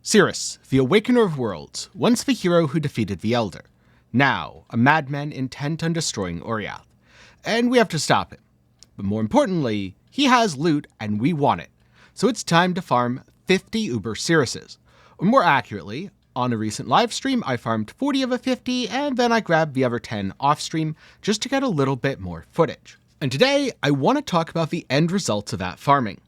Sirus, the Awakener of Worlds, once the hero who defeated the Elder. Now, a madman intent on destroying Oriath. And we have to stop him. But more importantly, he has loot and we want it. So it's time to farm 50 Uber Siruses. Or more accurately, on a recent live stream, I farmed 40 of the 50 and then I grabbed the other 10 off stream just to get a little bit more footage. And today, I want to talk about the end results of that farming.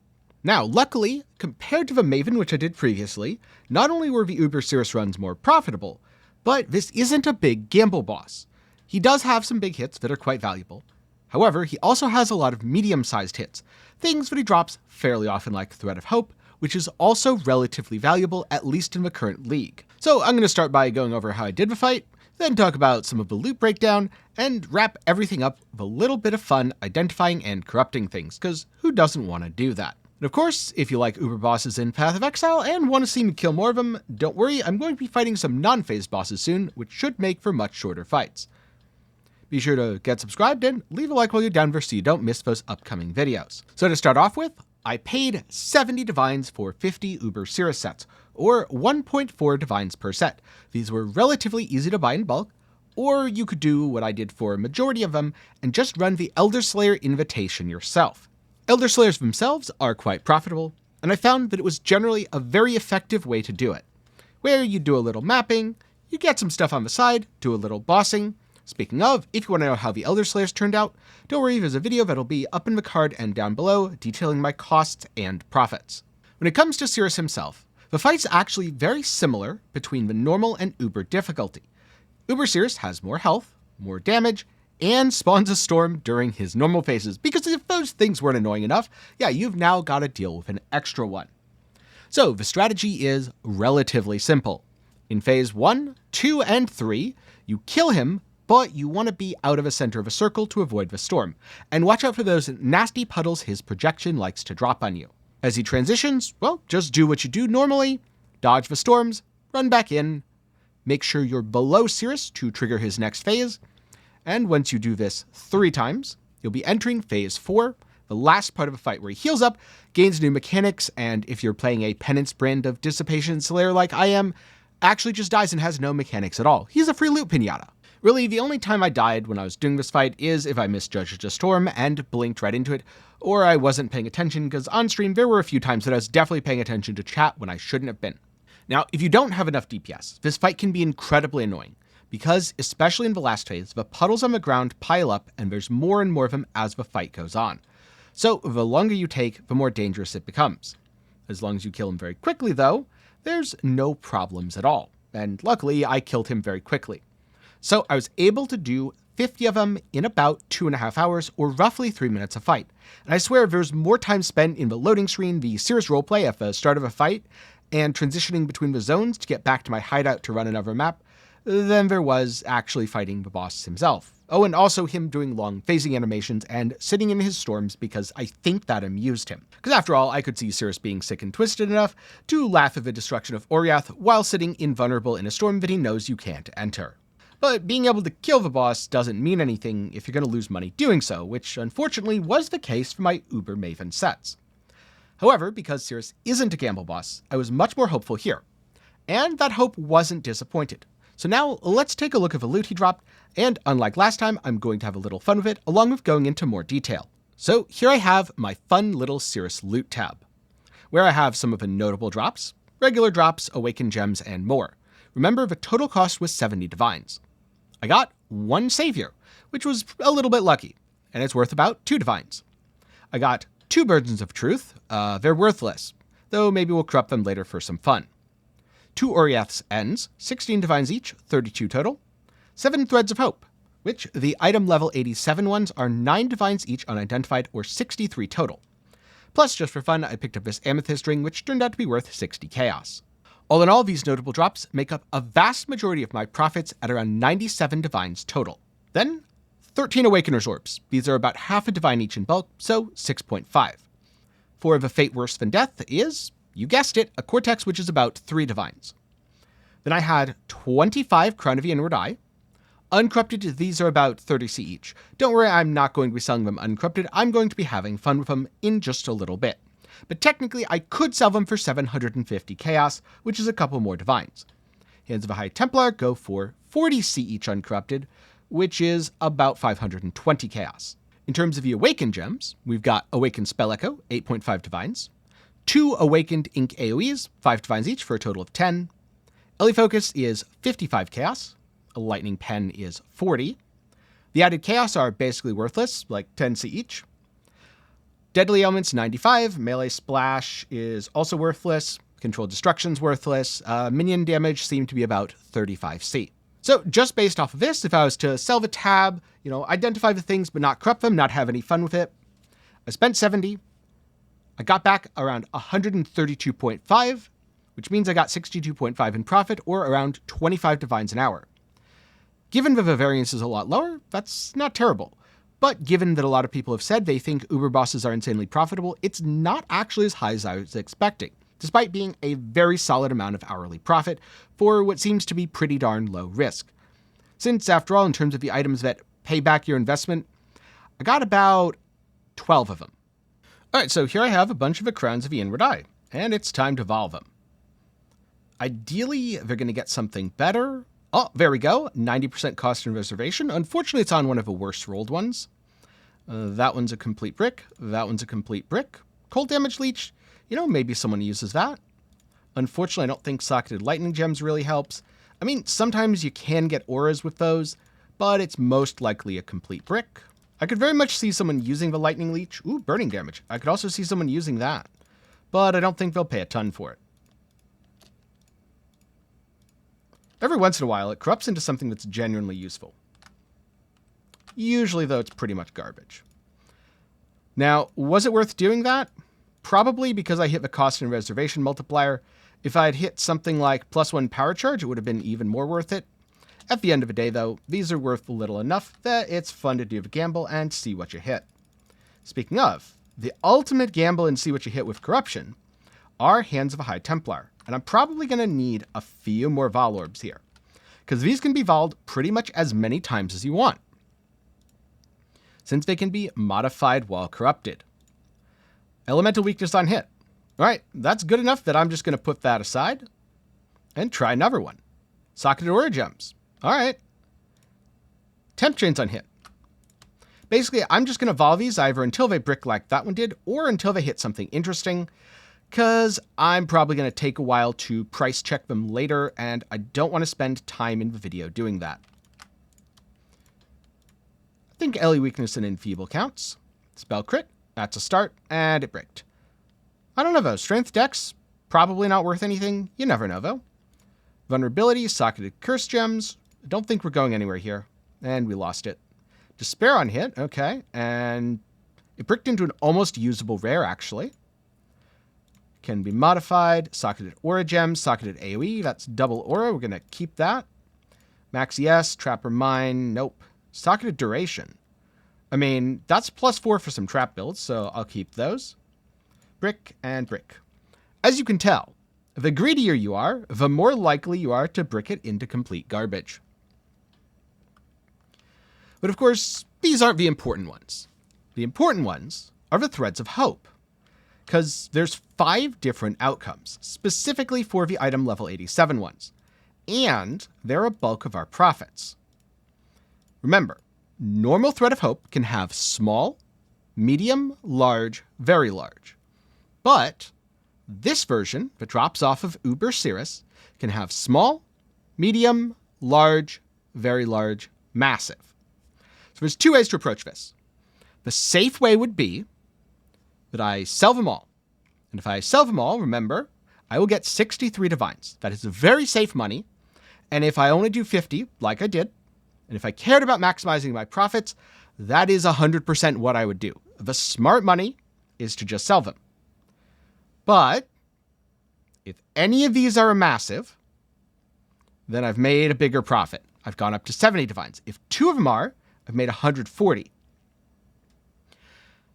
Now, luckily, compared to the Maven which I did previously, not only were the Uber Sirus runs more profitable, but this isn't a big gamble boss. He does have some big hits that are quite valuable. However, he also has a lot of medium-sized hits, things that he drops fairly often like Thread of Hope, which is also relatively valuable, at least in the current league. So I'm going to start by going over how I did the fight, then talk about some of the loot breakdown, and wrap everything up with a little bit of fun identifying and corrupting things, because who doesn't want to do that? And of course, if you like Uber bosses in Path of Exile and want to see me kill more of them, don't worry, I'm going to be fighting some non-phased bosses soon, which should make for much shorter fights. Be sure to get subscribed and leave a like while you're down there so you don't miss those upcoming videos. So to start off with, I paid 70 divines for 50 Uber Sirus sets, or 1.4 divines per set. These were relatively easy to buy in bulk, or you could do what I did for a majority of them and just run the Elder Slayer invitation yourself. Elder Slayers themselves are quite profitable, and I found that it was generally a very effective way to do it, where you do a little mapping, you get some stuff on the side, do a little bossing. Speaking of, if you want to know how the Elder Slayers turned out, don't worry, there's a video that'll be up in the card and down below detailing my costs and profits. When it comes to Sirus himself, the fight's actually very similar between the normal and Uber difficulty. Uber Sirus has more health, more damage, and spawns a storm during his normal phases, because if those things weren't annoying enough, yeah, you've now got to deal with an extra one. So the strategy is relatively simple. In phase 1, 2, and 3, you kill him, but you want to be out of the center of a circle to avoid the storm, and watch out for those nasty puddles his projection likes to drop on you. As he transitions, well, just do what you do normally, dodge the storms, run back in, make sure you're below Sirus to trigger his next phase, and once you do this 3 times, you'll be entering phase 4, the last part of a fight where he heals up, gains new mechanics, and if you're playing a penance brand of Dissipation Slayer like I am, actually just dies and has no mechanics at all. He's a free loot pinata. Really, the only time I died when I was doing this fight is if I misjudged a storm and blinked right into it, or I wasn't paying attention, because on stream there were a few times that I was definitely paying attention to chat when I shouldn't have been. Now, if you don't have enough DPS, this fight can be incredibly annoying, because, especially in the last phase, the puddles on the ground pile up and there's more and more of them as the fight goes on. So the longer you take, the more dangerous it becomes. As long as you kill him very quickly though, there's no problems at all. And luckily, I killed him very quickly. So I was able to do 50 of them in about 2.5 hours, or roughly 3 minutes a fight. And I swear there's more time spent in the loading screen, the Sirus roleplay at the start of a fight, and transitioning between the zones to get back to my hideout to run another map, than there was actually fighting the boss himself. Oh, and also him doing long phasing animations and sitting in his storms, because I think that amused him. Because after all, I could see Sirus being sick and twisted enough to laugh at the destruction of Oriath while sitting invulnerable in a storm that he knows you can't enter. But being able to kill the boss doesn't mean anything if you're going to lose money doing so, which unfortunately was the case for my Uber Maven sets. However, because Sirus isn't a gamble boss, I was much more hopeful here. And that hope wasn't disappointed. So now let's take a look at the loot he dropped, and unlike last time, I'm going to have a little fun with it, along with going into more detail. So here I have my fun little Sirus loot tab, where I have some of the notable drops, regular drops, awakened gems, and more. Remember, the total cost was 70 divines. I got 1 savior, which was a little bit lucky, and it's worth about 2 divines. I got 2 burdens of truth. They're worthless, though maybe we'll corrupt them later for some fun. 2 Oriath's ends, 16 divines each, 32 total. 7 threads of hope, which the item level 87 ones are 9 divines each unidentified, or 63 total. Plus, just for fun, I picked up this amethyst ring, which turned out to be worth 60 chaos. All in all, these notable drops make up a vast majority of my profits at around 97 divines total. Then, 13 Awakener's orbs. These are about half a divine each in bulk, so 6.5. 4 of a fate worse than death is, you guessed it, a cortex, which is about 3 divines. Then I had 25 Crown of the Inward Eye. Uncorrupted, these are about 30c each. Don't worry, I'm not going to be selling them uncorrupted. I'm going to be having fun with them in just a little bit. but technically I could sell them for 750 chaos, which is a couple more divines. Hands of a High Templar go for 40 C each uncorrupted, which is about 520 chaos. In terms of the Awakened gems, we've got Awakened Spell Echo, 8.5 divines, 2 Awakened Ink AoEs, 5 divines each for a total of 10. Ellie Focus is 55 chaos. A Lightning Pen is 40. The added chaos are basically worthless, like 10 C each. Deadly Elements 95. Melee Splash is also worthless. Controlled Destruction's worthless. Minion damage seemed to be about 35 C. So just based off of this, if I was to sell the tab, identify the things but not corrupt them, not have any fun with it, I spent 70. I got back around 132.5, which means I got 62.5 in profit, or around 25 divines an hour. Given that the variance is a lot lower, that's not terrible. But given that a lot of people have said they think Uber bosses are insanely profitable, it's not actually as high as I was expecting, despite being a very solid amount of hourly profit for what seems to be pretty darn low risk. Since, after all, in terms of the items that pay back your investment, I got about 12 of them. Alright, so here I have a bunch of the Crowns of the Inward Eye, and it's time to evolve them. Ideally, they're going to get something better. Oh, there we go, 90% cost and reservation. Unfortunately, it's on one of the worst rolled ones. That one's a complete brick. That one's a complete brick. Cold Damage Leech, maybe someone uses that. Unfortunately, I don't think Socketed Lightning Gems really helps. I mean, sometimes you can get auras with those, but it's most likely a complete brick. I could very much see someone using the Lightning Leech. Ooh, burning damage. I could also see someone using that, but I don't think they'll pay a ton for it. Every once in a while, it corrupts into something that's genuinely useful. Usually, though, it's pretty much garbage. Now, was it worth doing that? Probably, because I hit the cost and reservation multiplier. If I had hit something like +1 power charge, it would have been even more worth it. At the end of the day, though, these are worth little enough that it's fun to do the gamble and see what you hit. Speaking of, the ultimate gamble and see what you hit with corruption are Hands of a High Templar, and I'm probably going to need a few more Vol Orbs here, because these can be Vol'd pretty much as many times as you want, since they can be modified while corrupted. Elemental Weakness on hit. Alright, that's good enough that I'm just going to put that aside and try another one. Socketed Aura Gems. Alright. Temp Chains on hit. Basically, I'm just going to vol these either until they brick like that one did, or until they hit something interesting, because I'm probably going to take a while to price check them later, and I don't want to spend time in the video doing that. I think Ellie Weakness and Enfeeble counts. Spell Crit, that's a start, and it bricked. I don't know though, Strength Dex, probably not worth anything, you never know though. Vulnerability, Socketed Curse Gems, I don't think we're going anywhere here, and we lost it. Despair on hit, okay, and it bricked into an almost usable rare actually. Can be modified, Socketed Aura Gems, Socketed AoE, that's double aura, we're going to keep that. Max ES, Trapper Mine, nope. Socketed Duration. I mean, that's +4 for some trap builds, so I'll keep those. Brick and brick. As you can tell, the greedier you are, the more likely you are to brick it into complete garbage. But of course, these aren't the important ones. The important ones are the Threads of Hope, because there's 5 different outcomes, specifically for the item level 87 ones, and they're a bulk of our profits. Remember, normal Thread of Hope can have small, medium, large, very large. But this version that drops off of Uber Sirus can have small, medium, large, very large, massive. So there's 2 ways to approach this. The safe way would be that I sell them all. And if I sell them all, remember, I will get 63 divines. That is very safe money. And if I only do 50, like I did, and if I cared about maximizing my profits, that is 100% what I would do. The smart money is to just sell them. But if any of these are a massive, then I've made a bigger profit. I've gone up to 70 divines. If 2 of them are, I've made 140.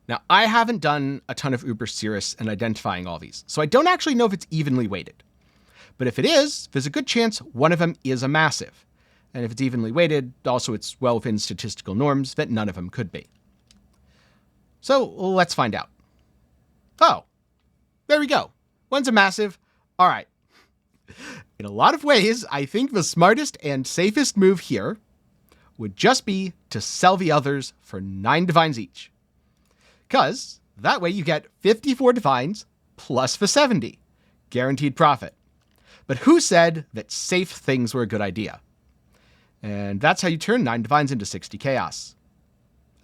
Now, I haven't done a ton of Uber Sirus and identifying all these, so I don't actually know if it's evenly weighted. But if it is, there's a good chance one of them is a massive. And if it's evenly weighted, also it's well within statistical norms that none of them could be. So let's find out. Oh, there we go. One's a massive. All right. In a lot of ways, I think the smartest and safest move here would just be to sell the others for 9 divines each. Because that way you get 54 divines plus the 70. Guaranteed profit. But who said that safe things were a good idea? And that's how you turn 9 divines into 60 chaos.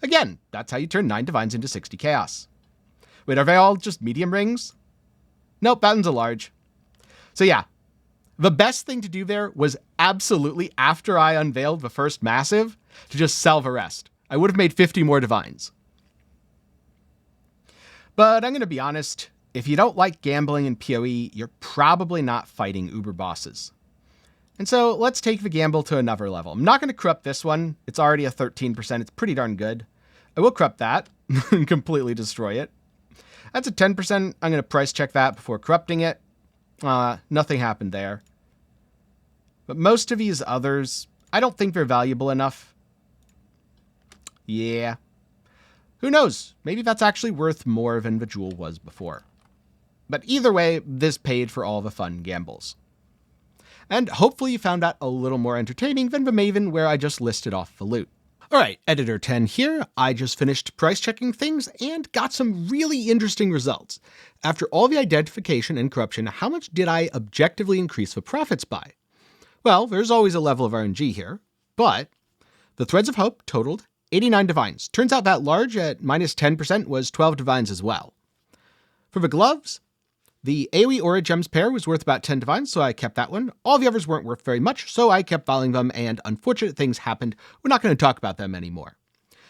Again, that's how you turn 9 divines into 60 chaos. Wait, are they all just medium rings? Nope, that one's a large. So yeah, the best thing to do there was absolutely, after I unveiled the first massive, to just sell the rest. I would have made 50 more divines. But I'm going to be honest, if you don't like gambling in PoE, you're probably not fighting Uber bosses. And so let's take the gamble to another level. I'm not going to corrupt this one. It's already a 13%. It's pretty darn good. I will corrupt that and completely destroy it. That's a 10%. I'm going to price check that before corrupting it. Nothing happened there. But most of these others, I don't think they're valuable enough. Yeah. Who knows? Maybe that's actually worth more than the jewel was before. But either way, this paid for all the fun gambles. And hopefully you found that a little more entertaining than the Maven where I just listed off the loot. Alright, Editor 10 here. I just finished price checking things and got some really interesting results. After all the identification and corruption, how much did I objectively increase the profits by? Well, there's always a level of RNG here, but the Threads of Hope totaled 89 divines. Turns out that large at minus 10% was 12 divines as well. For the gloves, the AoE Aura Gems pair was worth about 10 divines, so I kept that one. All the others weren't worth very much, so I kept valuing them, and unfortunate things happened. We're not going to talk about them anymore.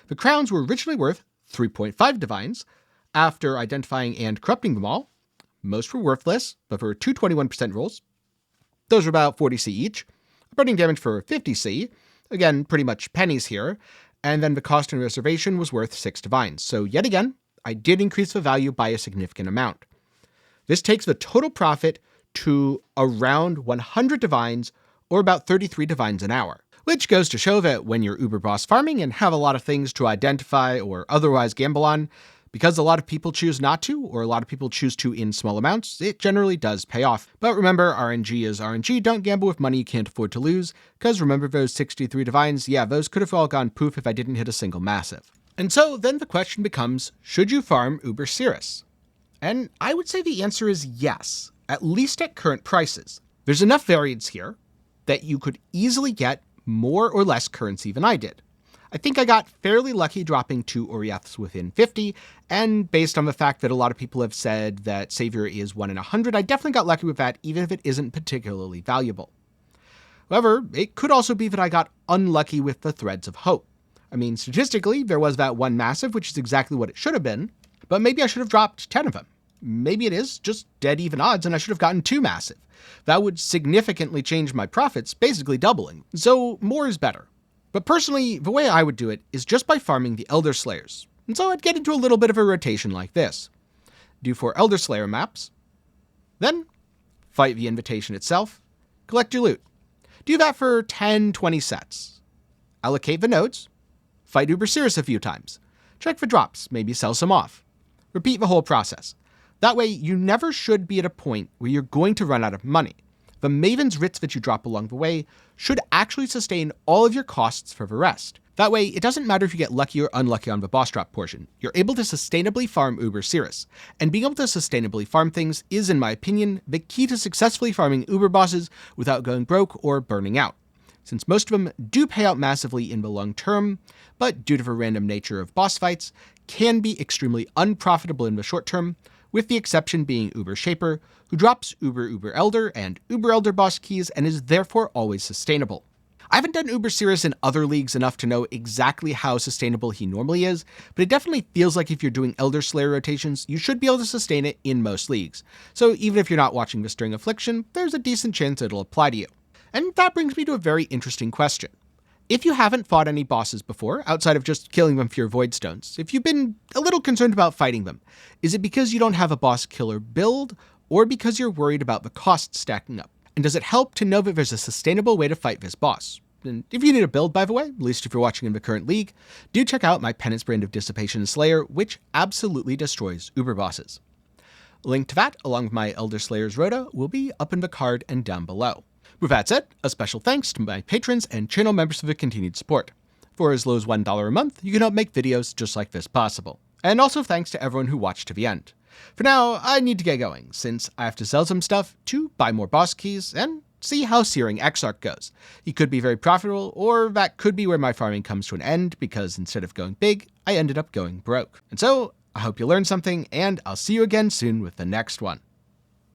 The crowns were originally worth 3.5 divines. After identifying and corrupting them all, most were worthless, but for 221% rolls, those were about 40C each. Burning damage for 50C, again, pretty much pennies here, and then the cost and reservation was worth 6 divines. So yet again, I did increase the value by a significant amount. This takes the total profit to around 100 divines, or about 33 divines an hour, which goes to show that when you're Uber boss farming and have a lot of things to identify or otherwise gamble on, because a lot of people choose not to, or a lot of people choose to in small amounts, it generally does pay off. But remember, RNG is RNG. Don't gamble with money you can't afford to lose, because remember those 63 divines? Yeah, those could have all gone poof if I didn't hit a single massive. And so then the question becomes, should you farm Uber Sirus? And I would say the answer is yes, at least at current prices. There's enough variance here that you could easily get more or less currency than I did. I think I got fairly lucky dropping 2 Oriaths within 50, and based on the fact that a lot of people have said that Savior is 1 in 100, I definitely got lucky with that, even if it isn't particularly valuable. However, it could also be that I got unlucky with the Threads of Hope. I mean, statistically, there was that one massive, which is exactly what it should have been, but maybe I should have dropped 10 of them. Maybe it is just dead even odds and I should have gotten 2 massive. That would significantly change my profits, basically doubling. So more is better. But personally, the way I would do it is just by farming the Elder Slayers. And so I'd get into a little bit of a rotation like this. Do 4 Elder Slayer maps, then fight the invitation itself, collect your loot. Do that for 10, 20 sets. Allocate the nodes, fight Uber Sirus a few times, check for drops, maybe sell some off. Repeat the whole process. That way, you never should be at a point where you're going to run out of money. The Maven's writs that you drop along the way should actually sustain all of your costs for the rest. That way, it doesn't matter if you get lucky or unlucky on the boss drop portion. You're able to sustainably farm Uber Sirus. And being able to sustainably farm things is, in my opinion, the key to successfully farming Uber bosses without going broke or burning out. Since most of them do pay out massively in the long term, but due to the random nature of boss fights, can be extremely unprofitable in the short term, with the exception being Uber Shaper, who drops Uber Elder and Uber Elder boss keys and is therefore always sustainable. I haven't done Uber Sirus in other leagues enough to know exactly how sustainable he normally is, but it definitely feels like if you're doing Elder Slayer rotations, you should be able to sustain it in most leagues. So even if you're not watching this during Affliction, there's a decent chance it'll apply to you. And that brings me to a very interesting question. If you haven't fought any bosses before, outside of just killing them for your Void Stones, if you've been a little concerned about fighting them, is it because you don't have a boss killer build, or because you're worried about the costs stacking up? And does it help to know that there's a sustainable way to fight this boss? And if you need a build, by the way, at least if you're watching in the current league, do check out my Penance brand of Dissipation and Slayer, which absolutely destroys Uber bosses. A link to that, along with my Elder Slayer's Rhoda, will be up in the card and down below. With that said, a special thanks to my patrons and channel members for the continued support. For as low as $1 a month, you can help make videos just like this possible. And also thanks to everyone who watched to the end. For now, I need to get going, since I have to sell some stuff to buy more boss keys and see how Searing Exarch goes. He could be very profitable, or that could be where my farming comes to an end, because instead of going big, I ended up going broke. And so, I hope you learned something, and I'll see you again soon with the next one.